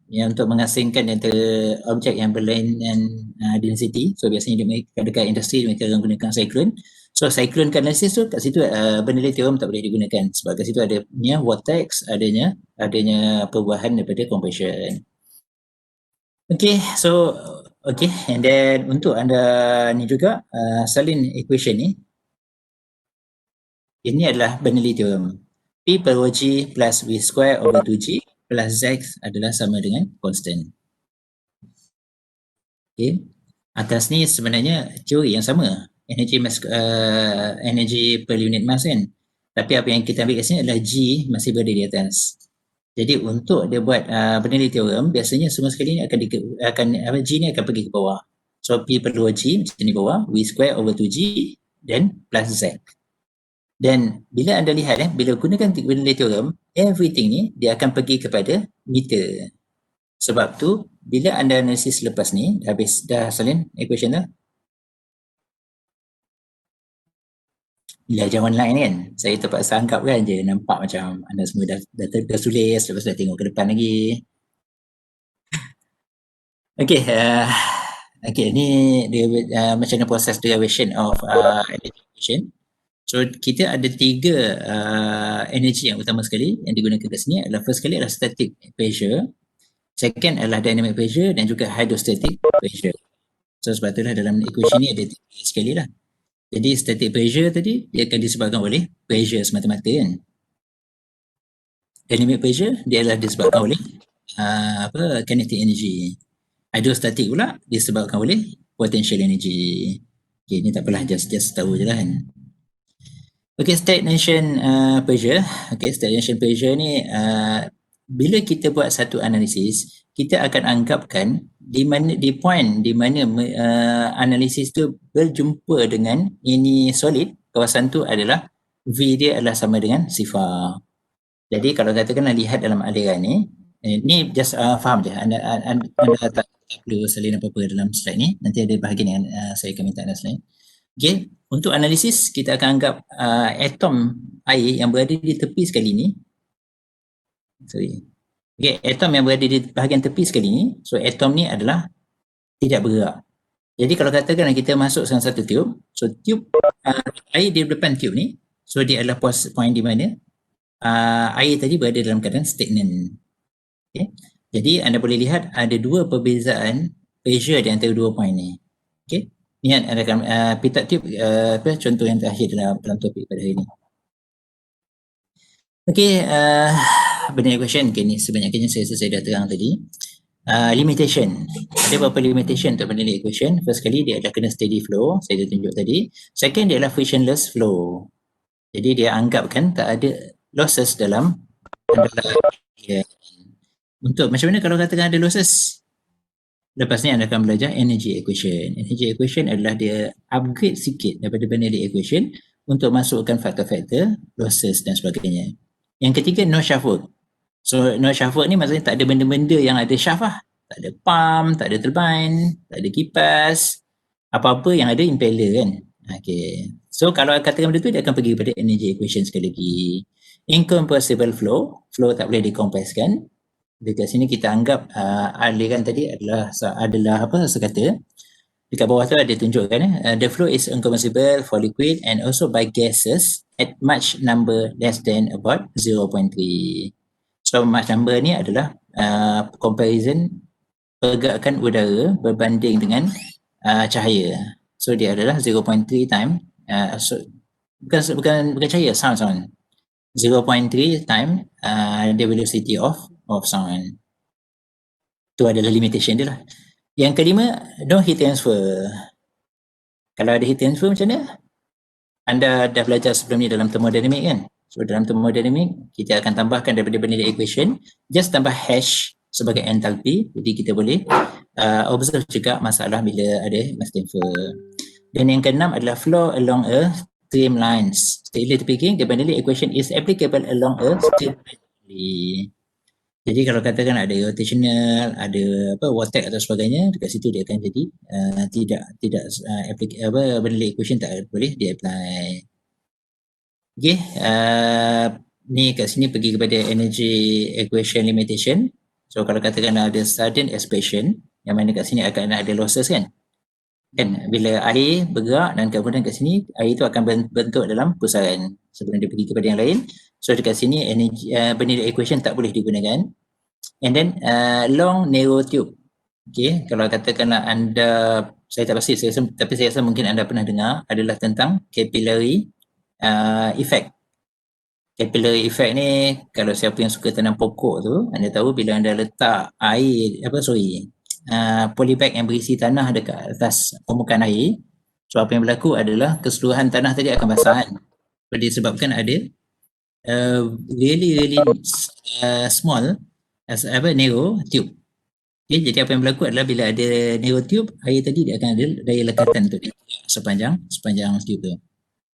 yang untuk mengasingkan antara objek yang berlainan density. So biasanya dekat industri mereka akan gunakan cyclone. So cyclone analysis tu kat situ Bernoulli theorem tak boleh digunakan sebab kat situ adanya vortex, adanya perubahan daripada compression. Okay, so and then untuk anda ni juga salin equation ni, ini adalah Bernoulli theorem. P per rho g plus V square over 2g plus Z adalah sama dengan constant. Okay. Atas ni sebenarnya teori yang sama, energy per unit mass kan. Tapi apa yang kita ambil kat sini adalah G masih berada di atas. Jadi untuk dia buat Bernoulli theorem, biasanya semua sekali ni G ni akan pergi ke bawah. So P per rho G macam ni bawah, V square over 2G dan plus Z. Dan bila anda lihat bila gunakan Bernoulli theorem, everything ni dia akan pergi kepada meter. Sebab tu bila anda analisis lepas ni dah salin equation tu, belajar online kan, saya terpaksa anggapkan je nampak macam anda semua dah tulis, lepas dah tengok ke depan lagi. Okay, ni dia macam mana proses derivation of energy equation. So kita ada 3 energy yang utama sekali yang digunakan kat sini. First sekali adalah static pressure, second adalah dynamic pressure dan juga hydrostatic pressure. So sebab itulah dalam equation ni ada 3 sekali lah. Jadi static pressure tadi dia akan disebabkan oleh pressure semata-mata kan. Dynamic pressure dia adalah disebabkan oleh kinetic energy. Hydrostatic pula disebabkan oleh potential energy. Okay, ni tak apalah, just tahu je lah kan. Okay, stagnation pressure. Okay, stagnation pressure ni bila kita buat satu analisis, kita akan anggapkan di point di mana analisis tu berjumpa dengan ini solid, kawasan tu adalah V dia adalah sama dengan sifar. Jadi kalau katakanlah lihat dalam aliran ni just faham je, anda tak perlu salin apa-apa dalam slide ni, nanti ada bahagian yang saya akan minta anda slide. Okay, untuk analisis kita akan anggap atom air yang berada di tepi sekali ni, atom yang berada di bahagian tepi sekali ni, so atom ni adalah tidak bergerak. Jadi kalau katakan kita masuk dalam satu tube, so tube air di depan tube ni, so dia adalah point di mana air tadi berada dalam keadaan stagnan. Okay. Jadi anda boleh lihat ada 2 perbezaan pressure di antara 2 point ni. Okay. Ni anda akan pitot tube contoh yang terakhir dalam topik pada hari ni. Okay, Bernoulli equation ni sebenarnya saya dah terang tadi. Limitation. Ada beberapa limitation untuk Bernoulli equation. First kali dia adalah kena steady flow, saya dah tunjuk tadi. Second dia adalah frictionless flow. Jadi dia anggapkan tak ada losses dalam Untuk macam mana kalau katakan ada losses? Lepas ni anda akan belajar energy equation. Energy equation adalah dia upgrade sikit daripada Bernoulli equation untuk masukkan faktor-faktor losses dan sebagainya. Yang ketiga, no shaft work. So no shaft work ni maksudnya tak ada benda-benda yang ada shaft lah. Tak ada pump, tak ada turbine, tak ada kipas, apa-apa yang ada impeller kan. Okay. So kalau katakan benda tu, dia akan pergi kepada energy equation sekali lagi. Incompressible flow tak boleh dikompreskan. Dekat sini kita anggap aliran tadi adalah sekata. Dekat bawah tu ada tunjukkan the flow is incompressible for liquid and also by gases at much number less than about 0.3. So much number ni adalah comparison pergerakan udara berbanding dengan cahaya. So dia adalah 0.3 time bukan cahaya, sound 0.3 time the velocity of sound. Itu adalah limitation dia lah. Yang kelima, no heat transfer. Kalau ada heat transfer macam mana? Anda dah belajar sebelum ni dalam thermodynamic kan? So dalam thermodynamic, kita akan tambahkan daripada Bernoulli equation, just tambah hash sebagai enthalpy. Jadi kita boleh observe juga masalah bila ada mass transfer. Dan yang keenam adalah flow along a streamlines. Stated speaking, the Bernoulli equation is applicable along a streamline. Jadi kalau katakan ada rotational, ada vortex atau sebagainya, dekat situ dia akan jadi tidak Bernoulli equation tak boleh di-apply. Okay, ni kat sini pergi kepada energy equation limitation. So So kalau katakanlah ada sudden expansion, yang mana kat sini akan ada losses kan? Bila air bergerak dan kemudian kat sini, air itu akan bentuk dalam pusaran sebelum dia pergi kepada yang lain. So dekat sini energy Bernoulli equation tak boleh digunakan. And then long narrow tube. Okay, kalau katakanlah anda, saya tak pasti, tapi saya rasa mungkin anda pernah dengar adalah tentang capillary effect. Capillary effect ni, kalau siapa yang suka tanam pokok tu, anda tahu bila anda letak air, polybag yang berisi tanah dekat atas permukaan air, so apa yang berlaku adalah keseluruhan tanah tadi akan basah kan. Disebabkan ada really small narrow tube. Okay, jadi apa yang berlaku adalah bila ada narrow tube, air tadi dia akan ada daya lekatan untuk sepanjang tube tu.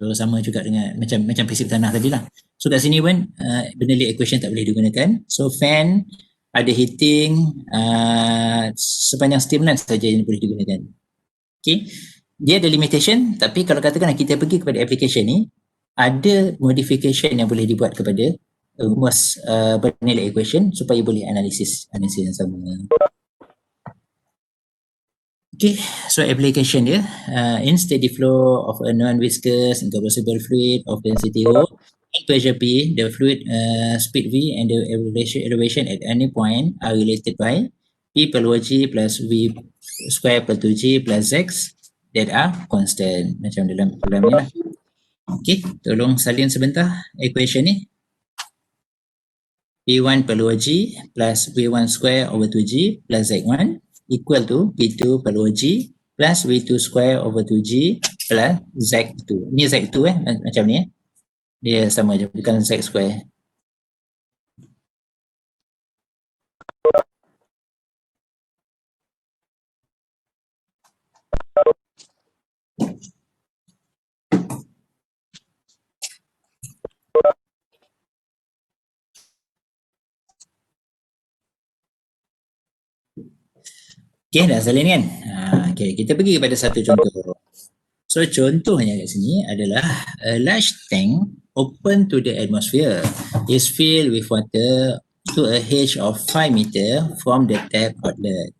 So sama juga dengan macam prinsip tanah tadi lah. So kat sini pun Bernoulli equation tak boleh digunakan. So fan ada heating sepanjang stimulus saja yang boleh digunakan. Okay, dia ada limitation, tapi kalau katakan kita pergi kepada application ni, ada modification yang boleh dibuat kepada rumus Bernoulli equation supaya boleh analisis yang sama. Okay, so application dia, in steady flow of a non-viscous incompressible fluid of density rho and pressure P, the fluid speed V and the elevation at any point are related by P per G plus V square per 2G plus X that are constant. Macam dalam ni lah. Okay, tolong salin sebentar equation ni. P1 per G plus V1 square over 2G plus Z1 equal to P2 per G plus V2 square over 2G plus Z2. Ni Z2 macam ni Dia sama je, bukan Z square. Okay, dah salin kan? Okay, kita pergi kepada satu contoh. So contohnya kat sini adalah a large tank open to the atmosphere is filled with water to a height of 5 meter from the tap outlet.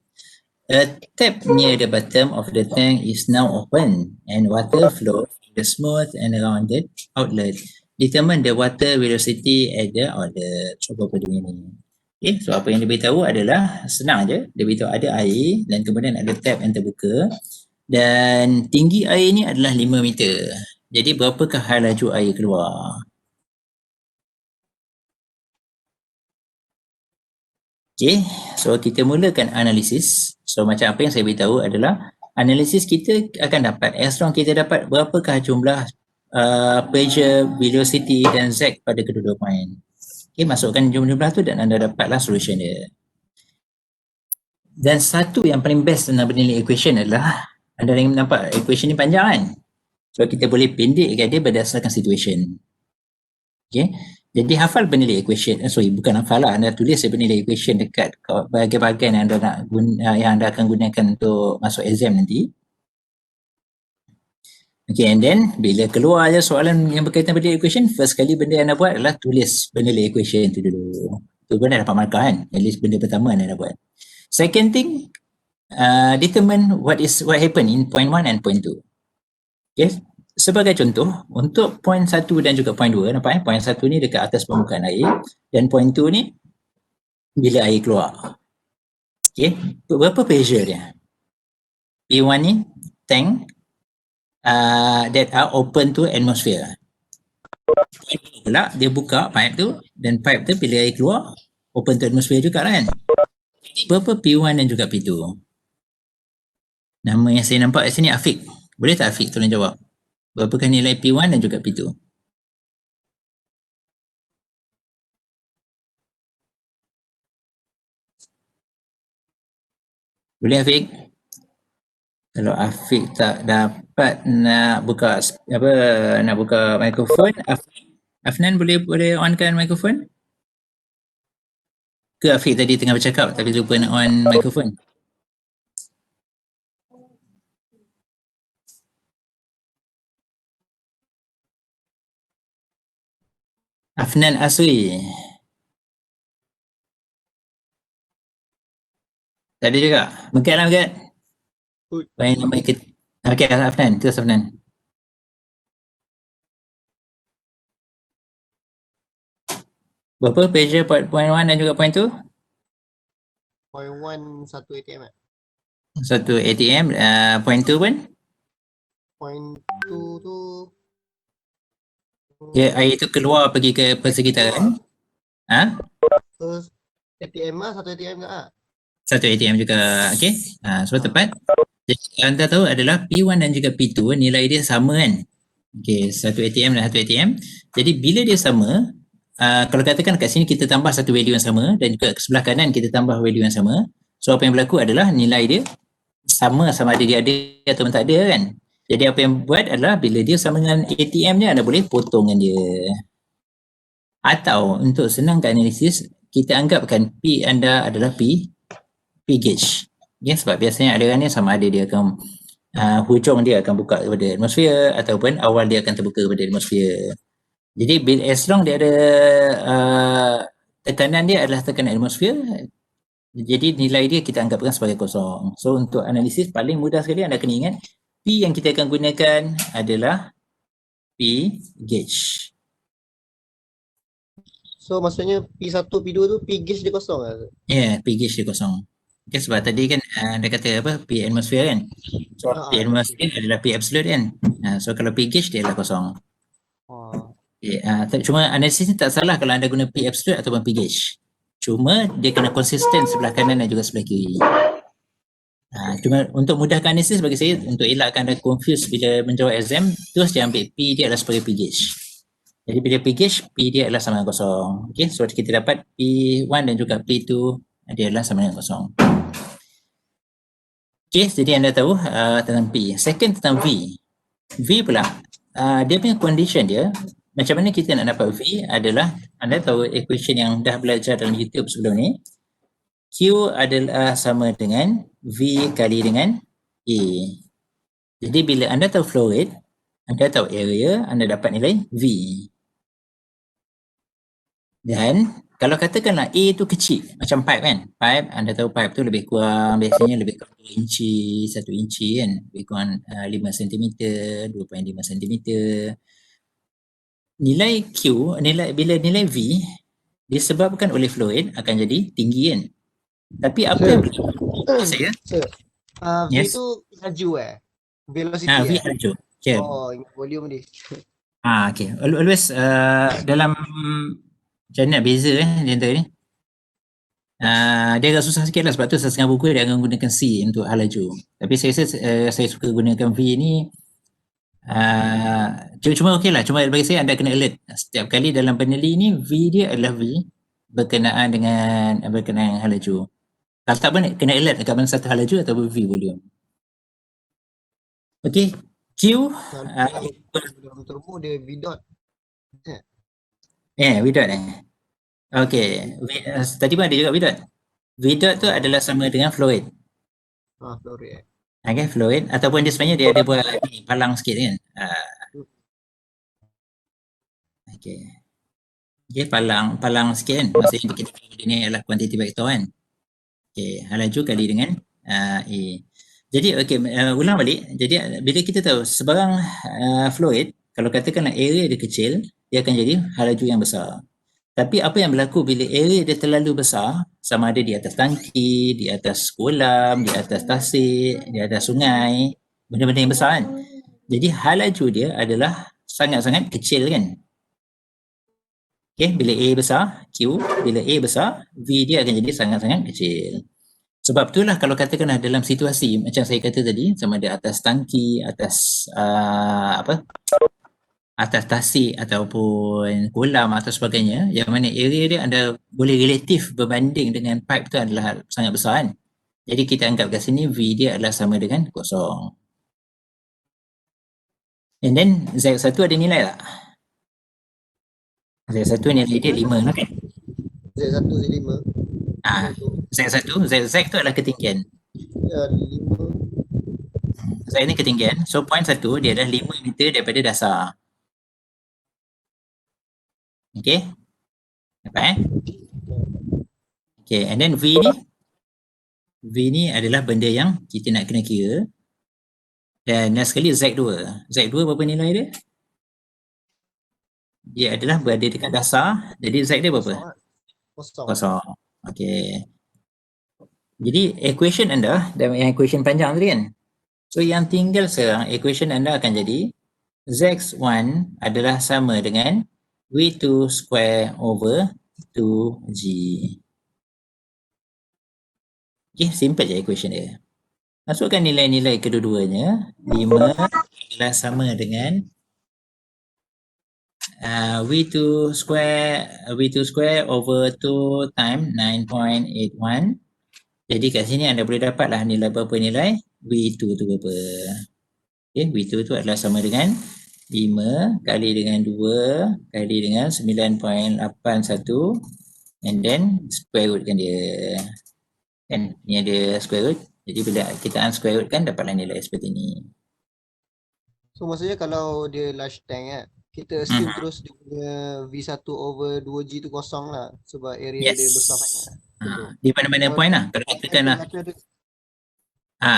A tap near the bottom of the tank is now open and water flows in the smooth and rounded outlet. Determine the water velocity at the outlet. So apa dia ni? Okay, so apa yang dia beritahu adalah senang je. Dia beritahu ada air dan kemudian ada tap yang terbuka dan tinggi air ni adalah 5 meter. Jadi berapakah hal laju air keluar? Okay, so kita mulakan analisis. So macam apa yang saya beritahu adalah analisis kita akan dapat as long kita dapat berapakah jumlah pressure, velocity dan Z pada kedua-dua point. Okay, masukkan jumlah tu dan anda dapatlah solution dia. Dan satu yang paling best tentang Bernoulli equation adalah anda ingin nampak equation ni panjang kan? So kita boleh pendekkan dia berdasarkan situation. Okay. Jadi hafal Bernoulli equation, bukan hafal lah, anda tulis Bernoulli equation dekat bahagian-bahagian yang anda nak yang anda akan gunakan untuk masuk exam nanti. Okay, and then bila keluar je soalan yang berkaitan Bernoulli equation, first kali benda yang anda buat adalah tulis Bernoulli equation tu dulu. Tu pun dah dapat markah kan, at least benda pertama anda dah buat. Second thing, determine what happened in point 1 and point 2. Okay, sebagai contoh, untuk point 1 dan juga point 2, nampak point 1 ni dekat atas permukaan air dan point 2 ni bila air keluar. Okay, berapa pressure dia? P1 ni tank that are open to atmosphere. Pula dia buka pipe tu dan pipe tu bila air keluar open to atmosphere juga kan. Jadi berapa P1 dan juga P2? Nama yang saya nampak kat sini Afiq. Boleh tak Afiq tolong jawab? Berapakah nilai P1 dan juga P2? Boleh Afiq? Kalau Afiq tak dapat nak buka mikrofon, Afnan boleh onkan mikrofon? Ke Afiq tadi tengah bercakap tapi lupa nak on mikrofon? Afnan Asri. Tak ada juga. Megat lah Megat. Ui. Main nama ikut. Okey, Afnan. Terus Afnan. Berapa pressure point 1 dan juga point 2? Point 1 1 ATM eh. Satu ATM, point 2 pun? Point 2 tu Ya, air itu keluar pergi ke persekitaran. Ha? Terus ATM lah, 1 ATM ke ah? Satu ATM juga. Okey. So tepat. Jadi anda tahu adalah P1 dan juga P2 nilai dia sama kan? Okey, satu ATM dan satu ATM. Jadi bila dia sama, kalau katakan kat sini kita tambah satu value yang sama dan juga ke sebelah kanan kita tambah value yang sama. So apa yang berlaku adalah nilai dia sama ada dia ada atau tak ada kan? Jadi apa yang buat adalah bila dia sama dengan ATM dia, anda boleh potong dengan dia. Atau untuk senangkan analisis, kita anggapkan P anda adalah P gauge. Ya, sebab biasanya aliran ni sama ada dia akan hujung dia akan buka kepada atmosfer ataupun awal dia akan terbuka kepada atmosfer. Jadi as long dia ada tekanan dia adalah tekanan atmosfer, jadi nilai dia kita anggapkan sebagai kosong. So untuk analisis paling mudah sekali anda kena ingat P yang kita akan gunakan adalah P gauge. So maksudnya P1, P2 tu P gauge dia kosong lah. Ya, P gauge dia kosong. Okay, sebab tadi kan anda kata apa P atmosfer kan. So P atmosfer adalah P absolute kan. So kalau P gauge dia adalah kosong. Okay, cuma analisis ni tak salah kalau anda guna P absolute ataupun P gauge. Cuma dia kena konsisten sebelah kanan dan juga sebelah kiri. Cuma untuk mudahkan analisis bagi saya, untuk elakkan anda confuse bila menjawab exam, terus dia ambil P dia adalah sebagai P gauge. Jadi bila P gauge, P dia adalah sama dengan kosong. Okay, so kita dapat P1 dan juga P2 dia adalah sama dengan kosong. Okay, jadi anda tahu tentang P. Second tentang V. V pula, dia punya condition dia, macam mana kita nak dapat V adalah, anda tahu equation yang dah belajar dalam YouTube sebelum ni, Q adalah sama dengan V kali dengan A. Jadi bila anda tahu flow rate, anda tahu area, anda dapat nilai V. Dan kalau katakanlah A tu kecil, macam pipe kan, pipe, anda tahu pipe tu lebih kurang, biasanya lebih kurang 2 inci, 1 inci kan, lebih kurang 5 cm, 2.5 cm. Nilai Q, bila nilai V disebabkan oleh flow rate akan jadi tinggi kan. Tapi apa yang berlaku saya? V tu laju velocity V laju. Okay. ingat volume ni. Okay. Always dalam macam mana beza di antara ni? Dia agak susah sikit lah sebab tu setengah buku dia akan gunakan C untuk hal laju. Tapi saya rasa saya suka gunakan V ni. Cuma okey lah, cuma bagi saya anda kena alert. Setiap kali dalam peneli ni V dia adalah V berkenaan dengan hal laju. Kalau tak pun kena alert dekat mana satu hal laju atau V volume. Okey, Q volume turbo dia V dot. V dot okey, tadi pun ada juga V dot. V dot tu adalah sama dengan flow rate. Flow rate. Okay, flow rate ataupun dia sebenarnya dia ada buat ni, palang sikit kan. Okay, palang sikit kan. Maksudnya kita dia ni adalah quantity vector kan. Okay, hal laju kali dengan A. Jadi okey, ulang balik. Jadi bila kita tahu sebarang flow rate, kalau katakanlah area dia kecil, dia akan jadi hal laju yang besar. Tapi apa yang berlaku bila area dia terlalu besar, sama ada di atas tangki, di atas kolam, di atas tasik, di atas sungai, benda-benda yang besar kan. Jadi hal laju dia adalah sangat-sangat kecil kan. Okay, bila A besar, Q, bila A besar, V dia akan jadi sangat-sangat kecil. Sebab itulah kalau katakanlah dalam situasi macam saya kata tadi, sama ada atas tangki, atas atas tasik ataupun kolam atau sebagainya, yang mana area dia anda boleh relatif berbanding dengan pipe tu adalah sangat besar kan. Jadi kita anggap kat sini V dia adalah sama dengan kosong. And then Z1 ada nilai tak? Z1 nilai dia 5 lah kan? Z1 Z5. Z1, Z tu adalah ketinggian. Ya, 5. Z ni ketinggian. So point 1 dia adalah 5 meter daripada dasar. Okay? Dapat Okay, and then V ni? V ni adalah benda yang kita nak kena kira. Dan next sekali Z2. Z2 berapa nilai dia? Dia adalah berada dekat dasar. Jadi Z dia berapa? Kosong lah. Kosong. Kosong. Okey. Jadi equation anda, dan yang equation panjang tadi kan? So yang tinggal sekarang, equation anda akan jadi Z1 adalah sama dengan V2 square over 2G. Okay, simple je equation dia. Masukkan nilai-nilai kedua-duanya. 5 adalah sama dengan V2 square over 2 times 9.81. Jadi kat sini anda boleh dapatlah nilai berapa nilai? V2 tu berapa? Okay, V2 tu adalah sama dengan 5 kali dengan 2 kali dengan 9.81 and then square rootkan dia. Kan? Ni ada square root. Jadi bila kita unsquare root kan dapatlah nilai seperti ni. So maksudnya kalau dia large tank kan, kita assume terus dia punya V1 over 2G tu kosong lah. Sebab area dia besar sangat. Di mana-mana point lah. Kalau katakan lah,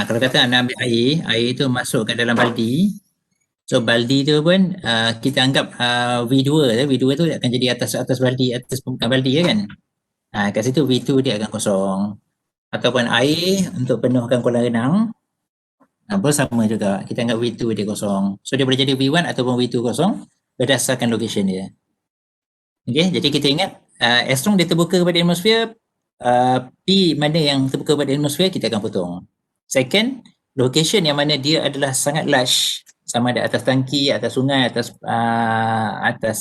kalau kata anda ambil air tu masuk ke dalam baldi. So baldi tu pun kita anggap V2 je. V2 tu akan jadi atas baldi, atas permukaan baldi kan. Kat situ V2 dia akan kosong. Ataupun air untuk penuhkan kolam renang pun sama juga. Kita anggap V2 dia kosong. So dia boleh jadi V1 ataupun V2 kosong berdasarkan location dia. Okay, jadi kita ingat as long dia terbuka kepada atmosfer, P mana yang terbuka kepada atmosfer kita akan potong. Second, location yang mana dia adalah sangat large, sama ada atas tangki, atas sungai, atas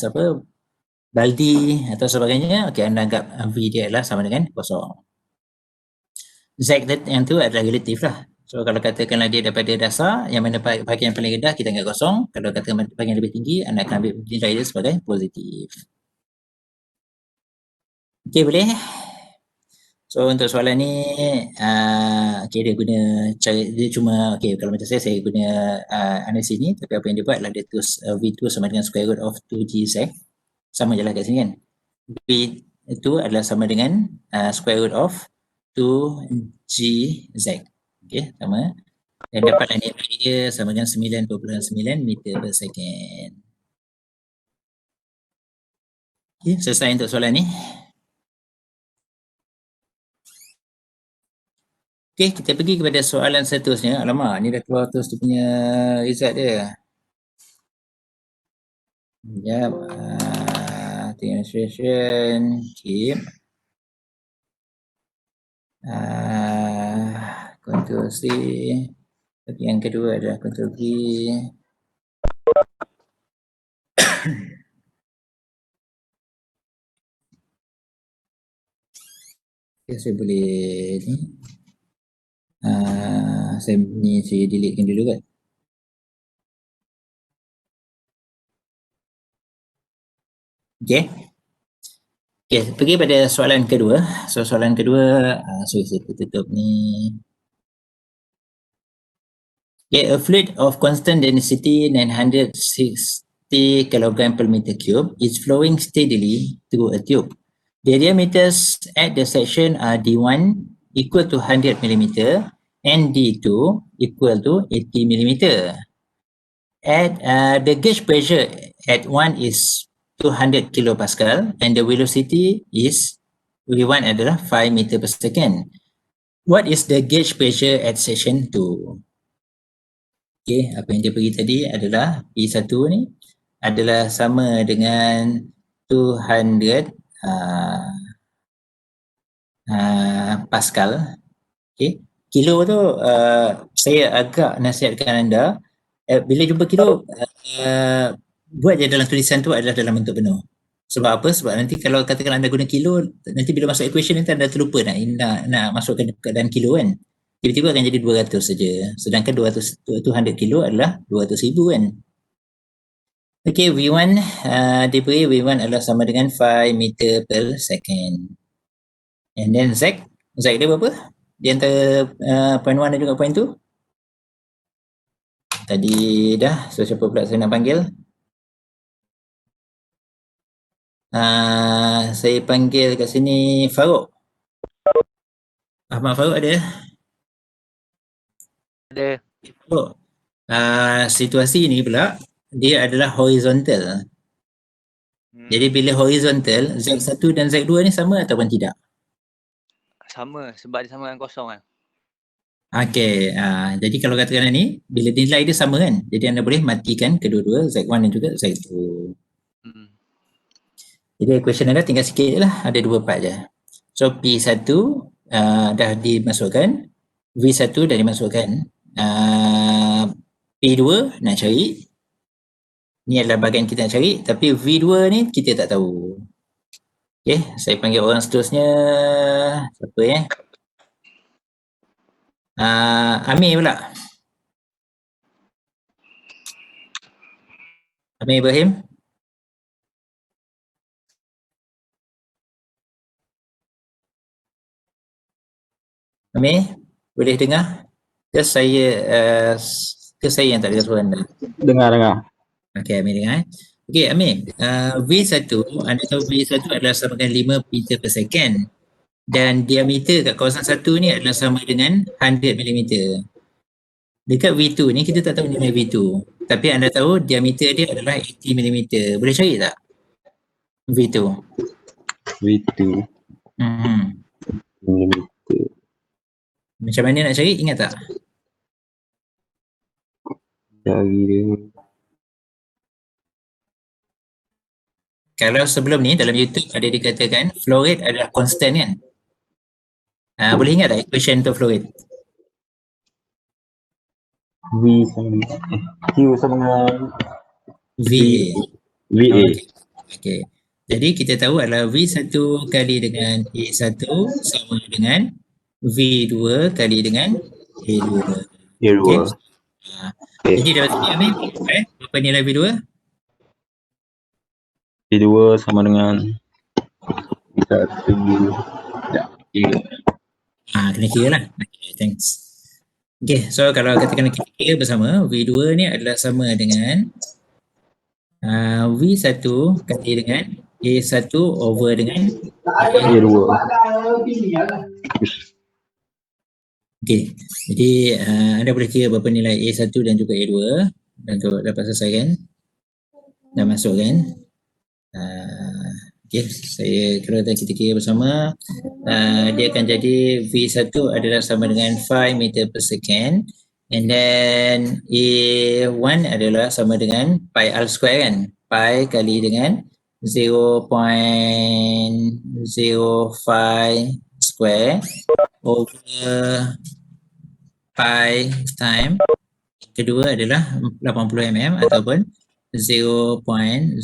apa baldi atau sebagainya, okey anda anggap V dia adalah sama dengan kosong. Z yang tu adalah relatif lah. So kalau katakanlah dia daripada dasar, yang mana bahagian paling rendah kita anggap kosong. Kalau katakan bahagian lebih tinggi, anda akan ambil nilai dia sebagai positif. Okey, boleh? So untuk soalan ni, dia guna cara, dia cuma, kalau macam saya guna analisis ni, tapi apa yang dia buat adalah dia terus V2 sama dengan square root of 2GZ. Sama je lah kat sini kan. V itu adalah sama dengan square root of 2GZ. Okay, sama. Dan dapatlah nilai dia sama dengan 9.9 meter per second. Okay, selesai untuk soalan ni. Okay, kita pergi kepada soalan seterusnya. Alamak, ni dah keluar terus dia punya result dia. Sekejap. Demonstration. Keep. Control C. Tapi yang kedua adalah Control V. Okay, saya boleh ni. Saya deletekan dulu kan. Okay. Okay, pergi pada soalan kedua. So soalan kedua, saya tutup ni. Okay, a fluid of constant density 960 kg per meter cube is flowing steadily through a tube. The diameters at the section are D1 equal to 100 mm and D2 equal to 80 mm. At the gauge pressure at 1 is 200 kilopascal and the velocity is V1 adalah 5 meter per second. What is the gauge pressure at section 2? Okay, apa yang dia bagi tadi adalah P1 ni adalah sama dengan 200 Pascal. Okay. Kilo tu saya agak nasihatkan anda bila jumpa kilo buat je dalam tulisan tu adalah dalam bentuk penuh. Sebab apa? Sebab nanti kalau katakan anda guna kilo, nanti bila masuk equation nanti anda terlupa nak masukkan keadaan kilo kan. Tiba-tiba akan jadi 200 saja. Sedangkan 200 kilo adalah 200,000 kan. Okay, V1 diberi V1 adalah sama dengan 5 meter per second. And then Z dia berapa? Di antara point 1 dan juga point 2? Tadi dah, so siapa pula saya nak panggil? Saya panggil kat sini Farouk. Ahmad Farouk ada? Ada. So, situasi ni pula dia adalah horizontal. Jadi bila horizontal, Z1 dan Z2 ni sama ataupun tidak? Sama, sebab dia sama dengan kosong kan. Okey, jadi kalau katakan ni, bila nilai dia sama kan, jadi anda boleh matikan kedua-dua Z1 dan juga Z2. Jadi equation anda tinggal sikit je lah, ada 2 part je. So P1 dah dimasukkan, V1 dah dimasukkan, P2 nak cari, ni adalah bahagian kita nak cari, tapi V2 ni kita tak tahu. Okay, saya panggil orang seterusnya, siapa Amir pula. Amir Ibrahim. Amir, boleh dengar? Ke saya yang tak dengar suara anda? Dengar. Okey, Amir dengar. Okey, Amir, V1, anda tahu V1 adalah sama dengan 5 meter per second. Dan diameter kat kawasan 1 ni adalah sama dengan 100 mm. Dekat V2 ni kita tak tahu nilai V2. Tapi anda tahu diameter dia adalah 80 mm. Boleh cari tak? V2. V2. Millimeter. Macam mana nak cari? Ingat tak? Cari dia. Kalau sebelum ni dalam YouTube ada dikatakan flow rate adalah constant kan? Boleh ingat tak equation untuk flow rate? V sama Q sama dengan VA. VA. Okey. Jadi kita tahu adalah V1 kali dengan A1 sama dengan V2 kali dengan A2. A2. Okay. Okay. Jadi dapat sini Amir, berapa nilai V2? V2 sama dengan V1. Ya, kira. Kena kira lah. Okay, thanks. Okay, so kalau katakan kita kira bersama, V2 ni adalah sama dengan V1 kali dengan A1 over dengan A2. Okay, jadi anda boleh kira berapa nilai A1 dan juga A2 untuk dapat selesaikan dan masukkan. Okay, saya kira kita kira bersama, dia akan jadi V1 adalah sama dengan 5 meter per second, and then A1 adalah sama dengan pi r square kan, pi kali dengan 0.05 square over pi time. Kedua adalah 80 mm ataupun 0.04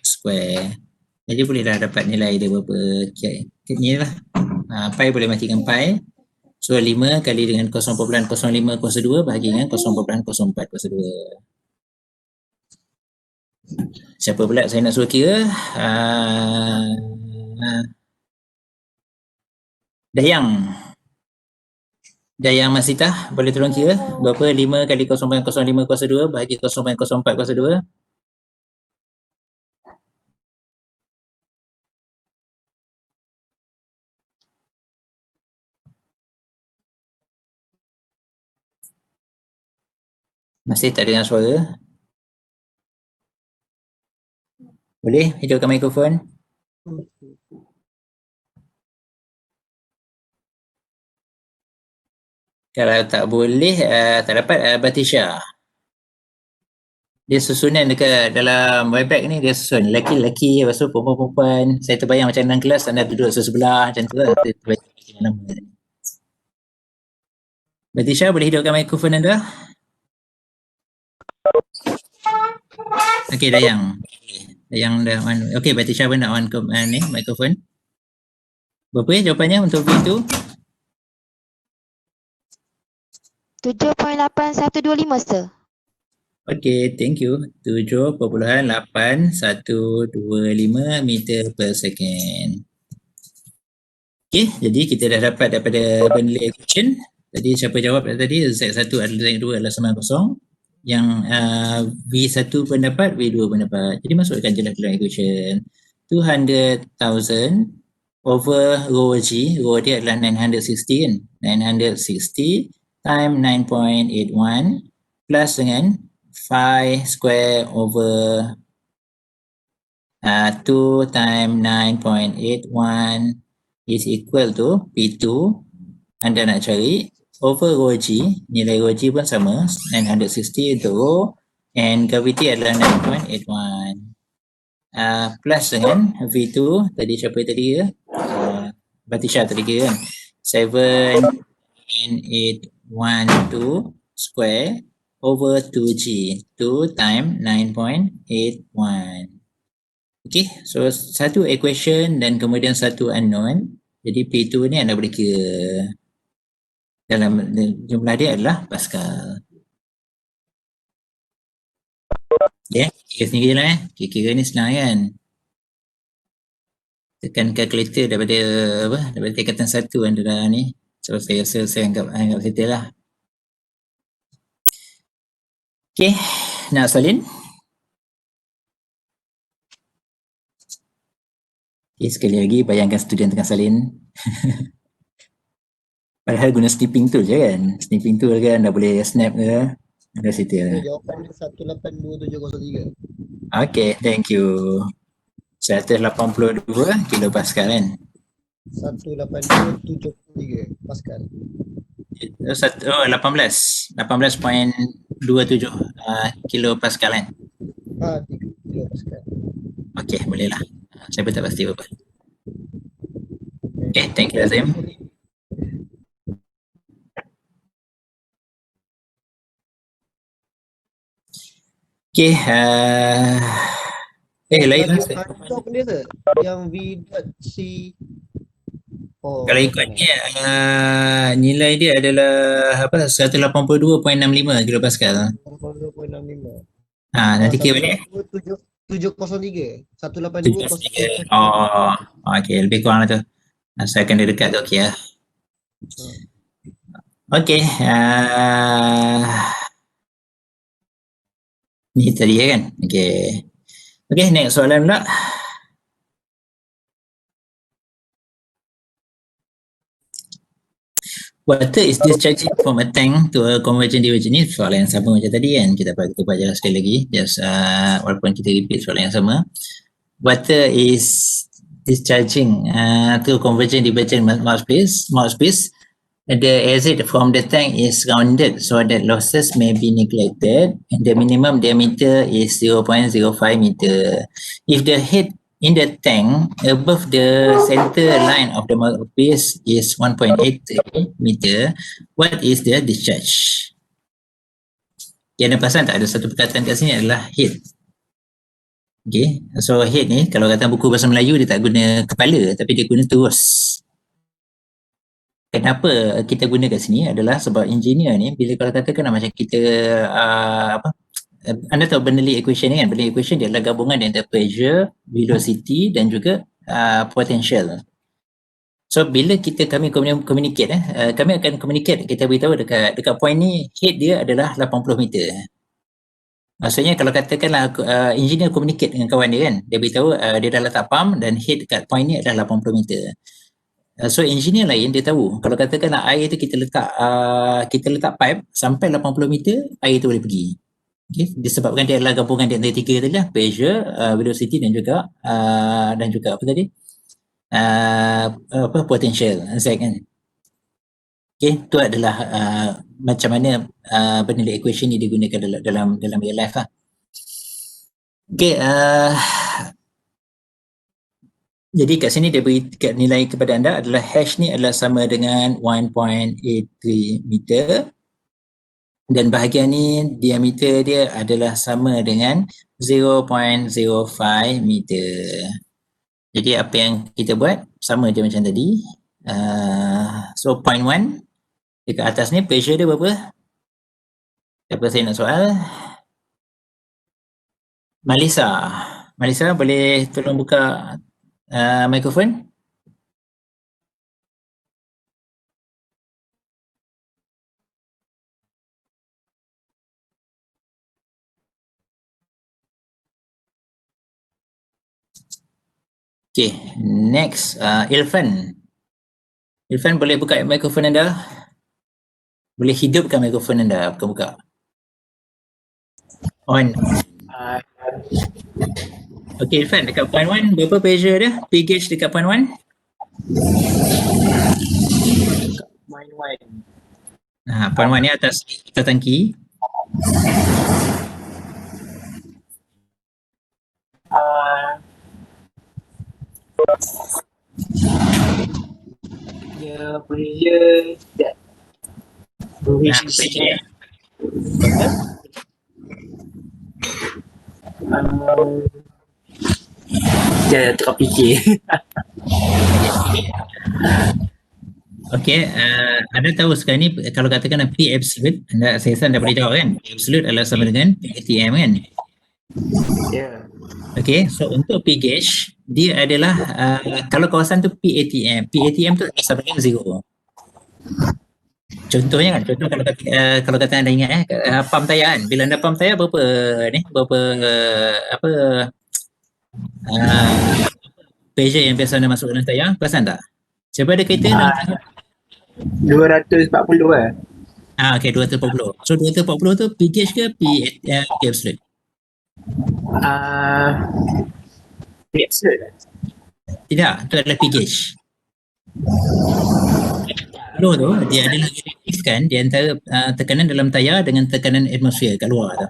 square. Jadi bolehlah dapat nilai dia berapa. Ni lah. Pi boleh matikan pi. So 5 kali dengan 0.05 kuasa 2 bahagi dengan 0.04 kuasa 2. Siapa pula saya nak suruh kira? Dayang Masitah, boleh tolong kira berapa 5 kali 0.05 kuasa 2 bahagi 0.04 kuasa 2? Masih tak dengar suara? Boleh hidupkan mikrofon? Kalau tak boleh, tak dapat, Batisha. Dia susunan dekat dalam webpack ni, dia susun lelaki-lelaki, lepas tu perempuan-perempuan. Saya terbayang macam dalam kelas anda duduk sebelah macam tu lah. Saya terbayang macam nama. Batisha, boleh hidupkan mikrofon anda? Okey, Dayang. Dayang dah on. Okey, Batisha pun nak on ni mikrofon. Berapa jawapannya untuk V2? 7.8125 sir. Okey, thank you. 7.8125 meter per second. Okey, jadi kita dah dapat daripada Burnley equation. Jadi siapa jawab tadi? Z1 adalah Z2 adalah sama kosong. Yang V1 pun dapat, V2 pun dapat. Jadi masukkan je dalam equation. 200,000 over rho G. Rho dia adalah 960 kan? 960 time 9.81 plus dengan phi square over 2 times 9.81 is equal to P2. Anda nak cari over rho G, nilai rho G pun sama, 960 untuk rho, and gravity adalah 9.81. Plus dengan V2, tadi siapa tadi ya? Batisha tadi kira kan? 7.812 square over 2G, 2 times 9.81. Okay, so satu equation dan kemudian satu unknown. Jadi P2 ni anda boleh kira dalam jumlah dia adalah Pascal. Ya, kira sendiri lah kira ni senang kan. Tekan calculator daripada daripada tingkatan 1 adalah ni. So saya rasa saya anggap settle lah. Okay, nak salin? Okay, sekali lagi bayangkan student tengah salin. Padahal guna snipping tool je kan. Snipping tool kan dah boleh snap ke. Dah settle. Jawapan dia 182703. Okay, thank you. 182 kilopascal kan. 182703 Pascal. 18.27 kilopascal kan. 3 kilo Pascal. Okay, boleh lah. Saya pun tak pasti apa. Okay, thank you Azim. Okay, lain lah. Stop dia ke? Yang V dot C. Oh, Kalau ikutnya nilai dia adalah apa 182.65 kilopascal. 82.65. Nanti kira balik. 703. 182.03. Oh, okay, lebih kurang lah tu. Saya akan dekat tu, okay lah. Okay, ni tadi kan? Okay. Okay, next soalan pula. Water is discharging from a tank to a convergent divergent. Ni soalan yang sama macam tadi kan. Kita baca sekali lagi. Just walaupun kita repeat soalan yang sama. Water is discharging to convergent divergent mouthpiece. The exit from the tank is rounded so that losses may be neglected, and the minimum diameter is 0.05 meter. If the head in the tank above the center line of the mouthpiece is 1.83 meter, what is the discharge? Anda perasan tak ada satu perkataan kat sini adalah head. Okay, so head ni kalau kata buku bahasa Melayu dia tak guna kepala tapi dia guna terus. Kenapa kita guna kat sini adalah sebab engineer ni bila kalau katakan macam kita anda tahu Bernoulli equation ni kan? Bernoulli equation dia adalah gabungan antara pressure, velocity dan juga potential. So bila kami communicate kami akan communicate, kita beritahu dekat point ni head dia adalah 80 meter. Maksudnya kalau katakanlah engineer communicate dengan kawan dia kan, dia beritahu dia dah letak pump dan head dekat point ni adalah 80 meter. So engineer lain dia tahu kalau katakanlah air tu kita letak pipe sampai 80 meter air tu boleh pergi. Okay, disebabkan dia adalah gabungan di antara tiga tadi lah, pressure, velocity dan juga apa tadi? Potential Z kan. Okay, itu adalah macam mana Bernoulli equation ni digunakan dalam real life lah. Okay, jadi kat sini dia beri nilai kepada anda adalah hash ni adalah sama dengan 1.83 meter dan bahagian ni diameter dia adalah sama dengan 0.05 meter. Jadi apa yang kita buat sama je macam tadi. So point 1 dekat atas ni pressure dia berapa? Siapa saya nak soal? Malisa boleh tolong buka mikrofon. Okay, next Irfan boleh buka mikrofon anda? Boleh hidupkan mikrofon anda, buka-buka. On. Okay, Irfan, dekat point 1, berapa pressure dia? P gauge dekat point 1? Main wine. Point 1 ni atas tangki. Dia pressure that. Pressure. Dia tengah fikir. Okay, anda tahu sekarang ni kalau katakan P absolute, saya rasa anda boleh jawab kan? P absolute adalah sama dengan P ATM kan? Ya. Okay, so untuk P gauge, dia adalah kalau kawasan tu P ATM tu sama dengan zero. Contohnya kan, kalau kata anda ingat pump tayar kan, bila anda pump tayar berapa pressure yang biasa anda masuk dalam tayar, perasan tak? Cuba ada kereta dalam tayar. 240 lah. Okay, 240. So 240 tu P gauge ke P absolute? Absolute lah. Tidak, itu adalah P gauge. Flow tu dia adalah relatifkan di antara tekanan dalam tayar dengan tekanan atmosfer kat luar tu.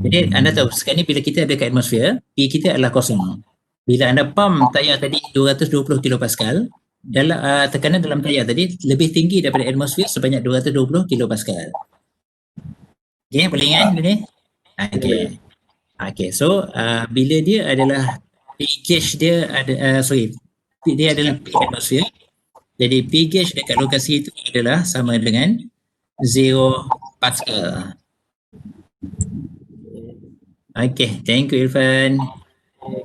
Jadi anda tahu sekarang ni bila kita ada kat atmosfer, P kita adalah kosong. Bila anda pump tayar tadi 220 kilopascal, dalam tekanan dalam tayar tadi lebih tinggi daripada atmosfer sebanyak 220 kilopascal. Okay, boleh ingat ni? Okay. Okay, so bila dia adalah P gauge dia ada dia adalah P atmosfer. Jadi P gauge dekat lokasi itu adalah sama dengan 0 Pascal. Okay, thank you Irfan.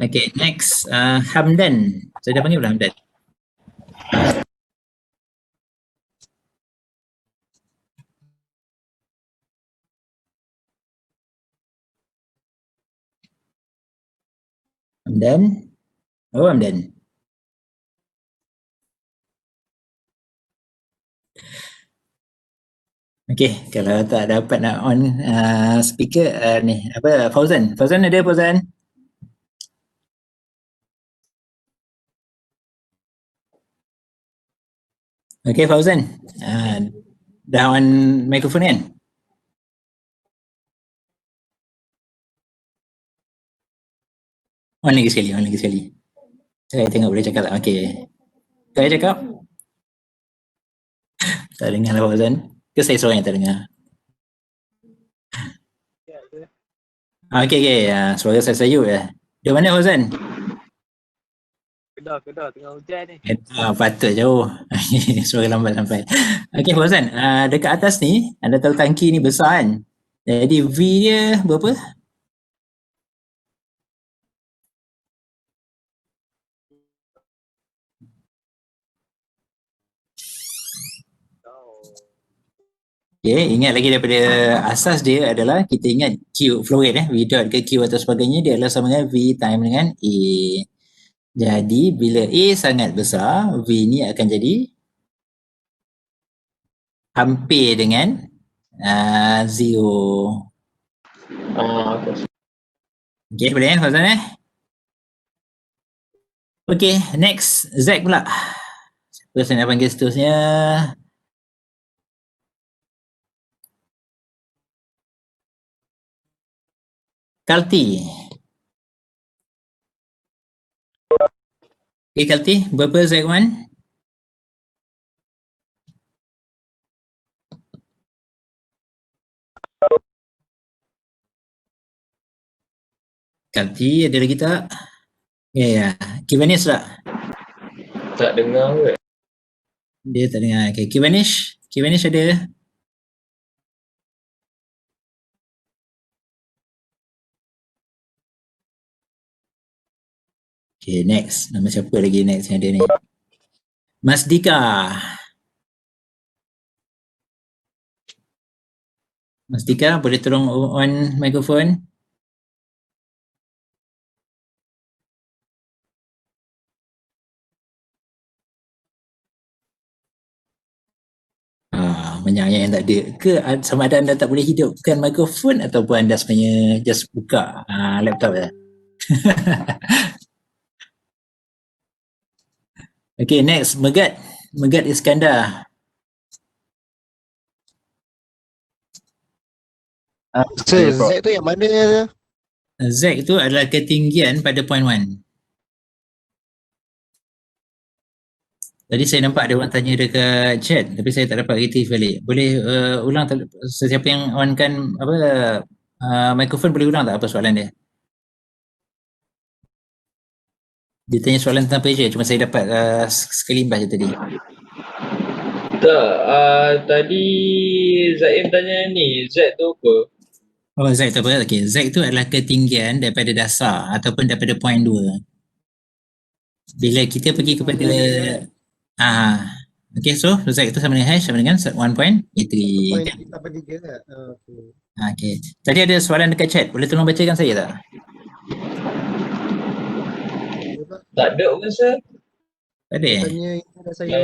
Okay, next Hamdan. Saya dah panggil belum Hamdan? Hamdan? Oh, Hamdan. Okay, kalau tak dapat nak on speaker ni apa Fauzan? Fauzan ada Fauzan? Okay Fauzan, dah on mikrofon kan? On lagi sekali. Saya tengok boleh cakap tak? Okay. Saya cakap? Tak dengar lah Fauzan. Ke saya seorang yang tak dengar? Okay. Suara saya sayup ya. Di mana Fauzan? Kedah tengah hujan ni. Patut jauh. Suara lambat sampai. Okay Fauzan, dekat atas ni, anda tahu tangki ni besar kan? Jadi V dia berapa? Okay, ingat lagi daripada asas dia adalah kita ingat Q flow rate V dot ke Q atau sebagainya dia adalah sama dengan V time dengan A. Jadi bila A sangat besar, V ni akan jadi hampir dengan zero. Okay, boleh kan Fauzan Okay, next Zack pula. Siapa saya nak panggil seterusnya? Kalti. Okay Kalti, berapa Z1? Kalti ada lagi tak? Ya. Kivanish tak? Tak dengar ke? Dia tak dengar. Okay, Kivanish ada? Okay, next. Nama siapa lagi next yang ada ni? Mas Dika. Mas Dika, boleh tolong on microphone? menyayang yang tak ada. Ke sama ada anda tak boleh hidupkan mikrofon ataupun anda sebenarnya just buka laptop je. Okay, next. Megat. Megat Iskandar. Sir, Z tu yang mana tu? Z itu adalah ketinggian pada point 1. Tadi saya nampak ada orang tanya dekat chat tapi saya tak dapat retrieve balik. Boleh ulang sesiapa yang onkan apa mikrofon boleh ulang tak apa soalan dia? Dia tanya soalan tentang pressure, cuma saya dapat sekelimbas je tadi. Tak, tadi Zaim tanya ni, Z tu apa? Oh, Z tu apa? Okay. Z tu adalah ketinggian daripada dasar ataupun daripada point 2. Bila kita pergi kepada okay, so Z itu sama dengan hash sama dengan 1.83. Point kita pergi ke tak? Okay. Tadi ada soalan dekat chat. Boleh tolong bacakan saya tak? Tak ada pun sir. Tak ada eh? Tanya itu dah saya.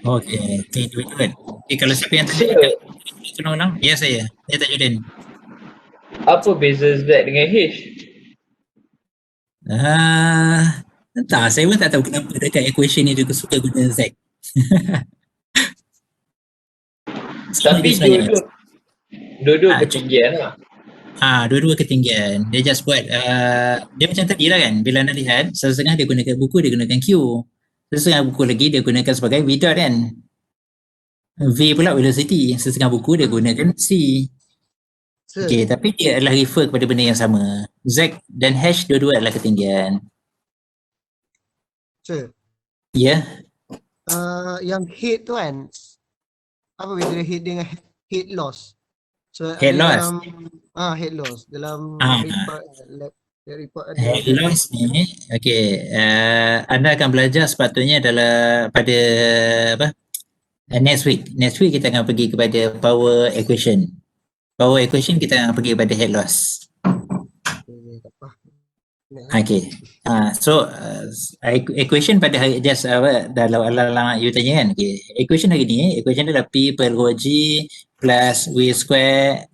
Okay. Okay, good. Okay, kalau siapa yang tanya, tolong ulang. Ya, saya. Saya tak Jordan. Apa beza Z dengan H? Entah, saya pun tak tahu kenapa dekat equation ni dia suka guna Z. Tapi dua-dua ketinggian lah. Dua-dua ketinggian. Dia just buat dia macam tadi lah kan. Bila anda lihat, setengah dia gunakan buku, dia gunakan Q. Setengah buku lagi dia gunakan sebagai V dot kan. V pula velocity. Setengah buku dia gunakan C. Okay, tapi dia adalah refer kepada benda yang sama. Z dan H dua-dua adalah ketinggian. Sir. Ya. Yang head tu kan, apa beza head dengan head loss? So head loss. Head loss dalam report ada. Head loss ni, okay, anda akan belajar sepatutnya adalah pada apa? Next week. Next week kita akan pergi kepada power equation. Power equation kita akan pergi kepada head loss. Okay. So equation pada hari just dalam you tanya kan. Okay. Equation hari ni, equation adalah P per rho G plus V square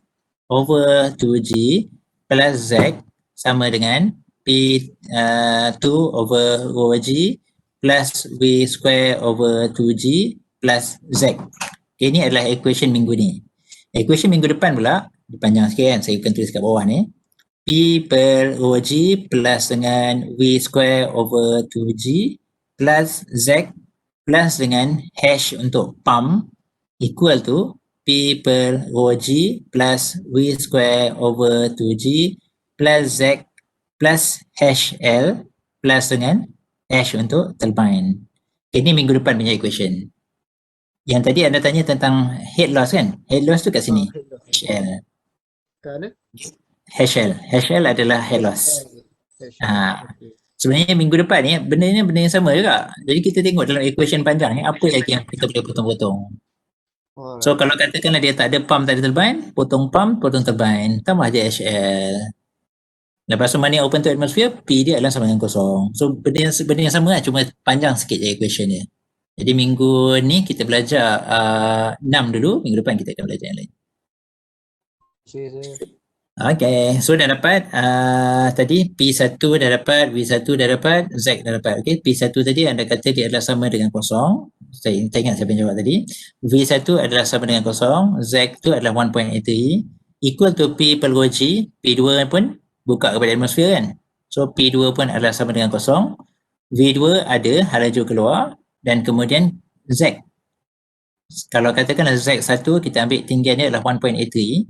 over 2G plus Z sama dengan P2 over rho G plus V square over 2G plus Z. Okay, ini adalah equation minggu ni. Equation minggu depan pula, dipanjang sikit kan, saya akan tulis kat bawah ni. P per rho G plus dengan V square over 2G plus Z plus dengan hash untuk pump equal to P per rho G plus V square over 2G plus Z plus hash L plus dengan hash untuk turbine. Ini minggu depan punya equation. Yang tadi anda tanya tentang head loss kan? Head loss tu kat sini. HL. Kat mana? HL adalah head loss. Sebenarnya minggu depan ni benda yang sama juga. Jadi kita tengok dalam equation panjang ni apa lagi yang kita boleh potong-potong. So kalau katakanlah dia tak ada pump, tak ada turbine, potong pump, potong turbine, tambah je HL. Lepas tu mana yang open to atmosphere, P dia adalah sama dengan kosong. So benda yang sama lah, cuma panjang sikit je equation dia. Jadi minggu ni kita belajar 6 dulu, minggu depan kita akan belajar yang lain. Okay, so dah dapat tadi P1 dah dapat, V1 dah dapat, Z dah dapat. Okay, P1 tadi anda kata dia adalah sama dengan kosong. Saya ingat siapa yang jawab tadi. V1 adalah sama dengan kosong, Z tu adalah 1.83 equal to P per rho G. P2 pun buka kepada atmosfer kan. So P2 pun adalah sama dengan kosong. V2 ada halaju keluar dan kemudian Z. Kalau katakanlah Z1 kita ambil tinggiannya adalah 1.83.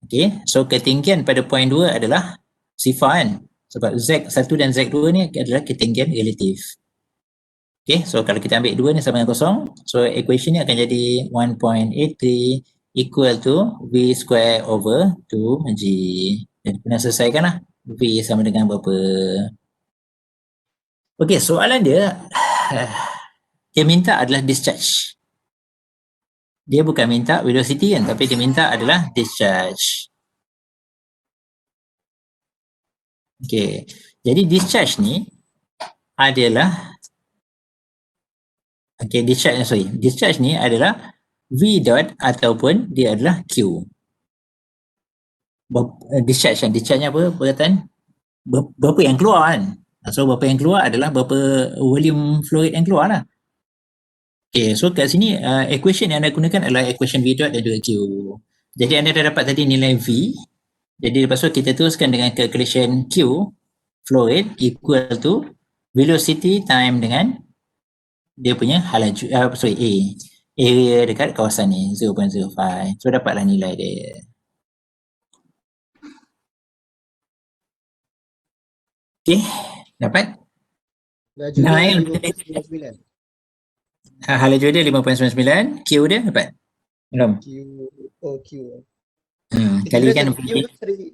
Okay, so ketinggian pada point 2 adalah sifar kan. Sebab Z1 dan Z2 ni adalah ketinggian relatif. Okay, so kalau kita ambil 2 ni sama dengan kosong, so equation ni akan jadi 1.83 equal to V square over 2G. Dan kena selesaikan lah. V sama dengan berapa. Okay, soalan dia, dia minta adalah discharge. Dia bukan minta velocity kan, tapi dia minta adalah discharge. Okay, jadi discharge ni adalah Okay, discharge ni adalah V dot ataupun dia adalah Q. Discharge ni apa perkataan? Berapa yang keluar kan? So berapa yang keluar adalah berapa volume fluid yang keluar lah. Okay, so kat sini equation yang anda gunakan adalah equation V dot dan juga Q. Jadi anda dah dapat tadi nilai V. Jadi lepas tu kita teruskan dengan calculation Q, flow rate equal to velocity time dengan dia punya halaju, A. Area dekat kawasan ni, 0.05. So dapatlah nilai dia. Okay, dapat? Laju Nine. dia 5.99. Halaju dia 5.99, Q dia dapat? Belum? Q. Oh, Q. Kalikan Q cari.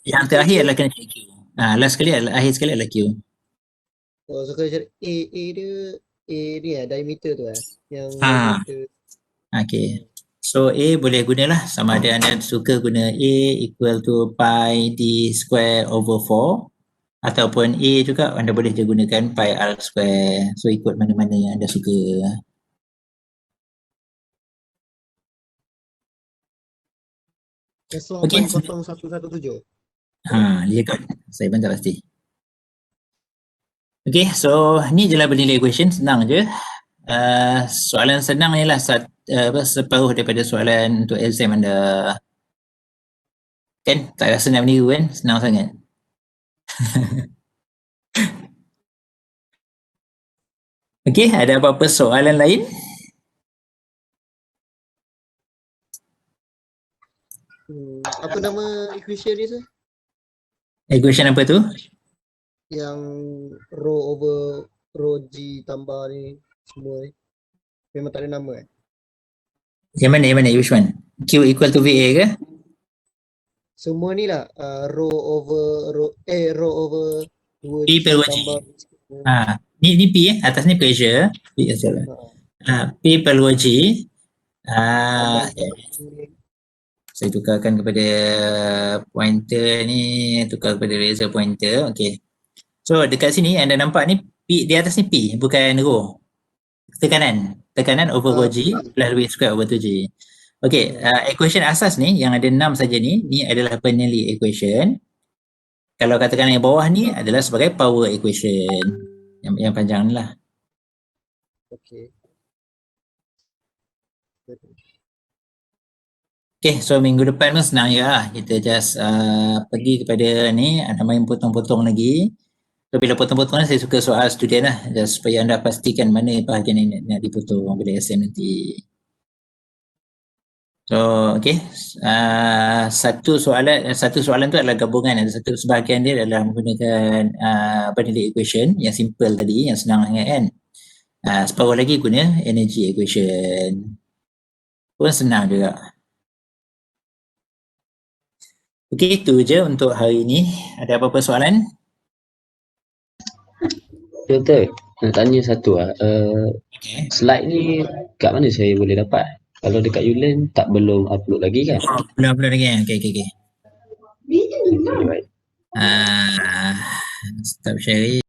yang terakhir adalah kena cari Q. Last sekali adalah, akhir sekali adalah Q. Oh, so kena cari A dia diameter tu yang diameter. Okay. So A boleh gunalah sama ada anda suka guna A equal to pi d square over 4 ataupun A juga anda boleh je gunakan pi r square. So ikut mana-mana yang anda suka. Okay. 0117. Dia kot. Saya pun tak pasti. Okay, so ni je lah bernilai equation, senang je. Soalan senang ni lah separuh daripada soalan untuk exam anda. Kan? Tak rasa nak meniru kan? Senang sangat. Okay, ada apa-apa soalan lain? Apa nama equation ni, sir? Equation apa tu? Yang rho over rho G tambah ni semua ni. Memang tak ada nama Yang mana? Which one? Q equal to VA ke? Semua ni lah rho over 2 P per G. Ni P atas ni pressure. P salah. P per G. Saya tukarkan kepada pointer ni, tukar kepada laser pointer. Okay. So dekat sini anda nampak ni P, di atas ni P bukan rho. Tekanan over rho G plus V square over 2G. Okay, equation asas ni yang ada 6 saja ni adalah Bernoulli equation. Kalau katakan yang bawah ni adalah sebagai power equation. Yang panjang ni lah. Okay. Okay, so minggu depan pun senang je lah. Kita just pergi kepada ni, ada main potong-potong lagi. So bila potong-potong ni saya suka soal student lah. Just supaya anda pastikan mana bahagian yang nak dipotong bila exam nanti. So, okay. Satu soalan tu adalah gabungan. Satu sebahagian dia adalah menggunakan Bernoulli equation yang simple tadi, yang senang sangat kan. Separuh lagi guna energy equation. Pun senang juga. Okay, itu je untuk hari ni. Ada apa-apa soalan? Doktor, nak tanya satu lah. Okay. Slide ni kat mana saya boleh dapat? Kalau dekat Ulearn tak belum upload lagi kan? Belum lagi. Okay. Baik. Stop sharing.